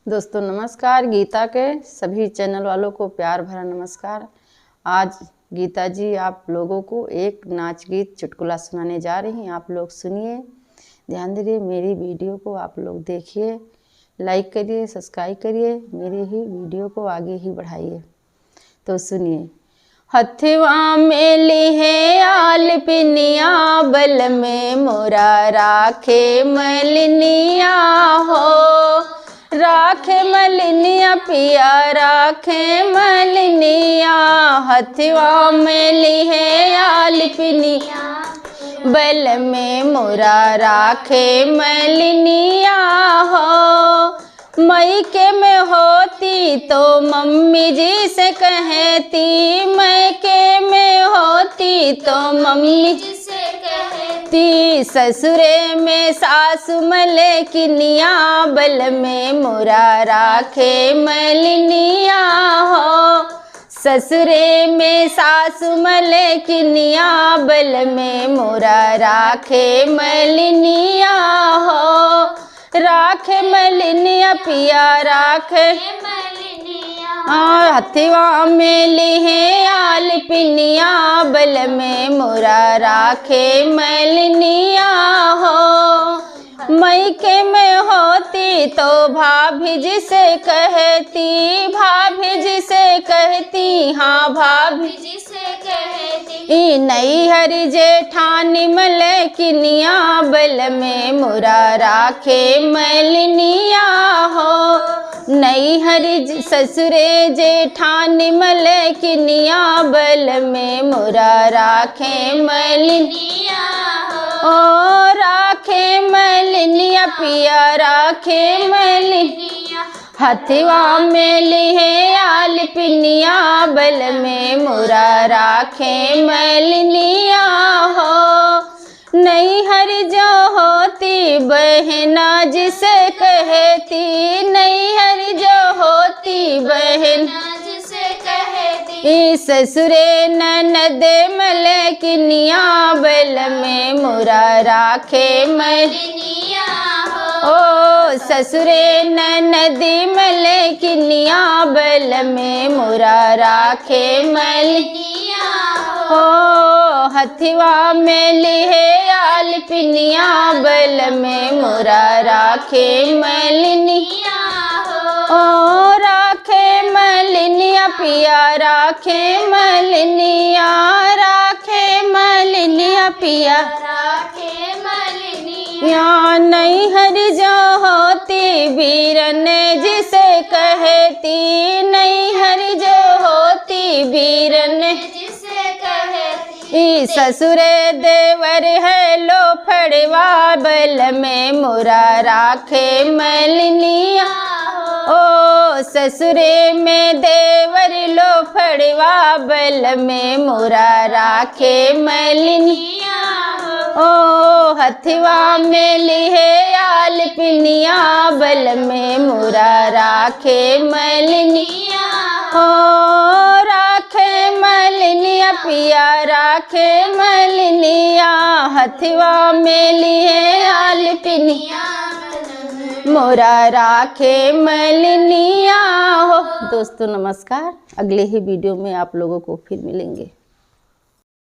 दोस्तों नमस्कार। गीता के सभी चैनल वालों को प्यार भरा नमस्कार। आज गीता जी आप लोगों को एक नाच गीत चुटकुला सुनाने जा रही हैं। आप लोग सुनिए, ध्यान दीजिए, मेरी वीडियो को आप लोग देखिए, लाइक करिए, सब्सक्राइब करिए, मेरी ही वीडियो को आगे ही बढ़ाइए। तो सुनिए। हथवा में लिहे आल पिनिया, बल में मोरा राखे मलिनिया हो। राखे मलिनिया पिया राखे मलिनिया, हथवा में लिहे आल पिनिया, बल में मोरा राखे मलिनिया हो। मैके में होती तो मम्मी जी से कहती, मैके में होती तो मम्मी जी से कहती, ससुरे में सासु मलकिनिया, बल में मोरा राखे मलिनिया हो। ससुरे में सासु मलकिनिया, बल में मोरा राखे मलिनिया हो। राखे मलिनिया पिया राखे हथवा में लिहे आल पिनिया, बल में मोरा राखे मलिनिया हो। मैके में होती तो भाभी जी से कहती, भाभी जी से कहती, हाँ भाभी जी से कहती, नैहर जेठानी मलकिनिया, बल में मोरा राखे मलिनिया हो। नैहर ससुरे जेठानी मलकिनिया, बल में मोरा राखे मलिनिया ओ। राखे मलिनिया पिया राखे मलिनिया, हथवा में लिहे आल पिनिया, बल में मोरा राखे मलिनिया हो। नैहर जो होती बहना जिसे कहती, नैहर जो होती बहना जिसे कहती, ससुरे ननद मलकिनिया, बल में मोरा राखे मलिनिया ओ। ससुरे ननद मलकिनिया, बल में मोरा राखे मलिनिया ओ। हथवा में लिहे आल पिनिया, बल में मोरा राखे मलिनिया ओ। राखे मलिनिया पिया राखे मलिनिया, राखे मलिनिया पिया राखे मलिनिया। नैहर जो होती वीरन जिसे कहती, नैहर जो होती वीरन जिसे कहती, ससुरे देवर है लो फड़वा, बल में मोरा राखे मलिनिया ओ। ससुरे में देवर लो फड़वा, बल में मोरा राखे मलिनिया ओ। हथवा में लिहे आल पिनिया, बल में मोरा राखे मलिनिया ओ। राखे मलिनिया पिया राखे मलिनिया, हथवा में लिहे आल पिनिया, मोरा राखे मलिनिया हो। दोस्तों नमस्कार। अगले ही वीडियो में आप लोगों को फिर मिलेंगे।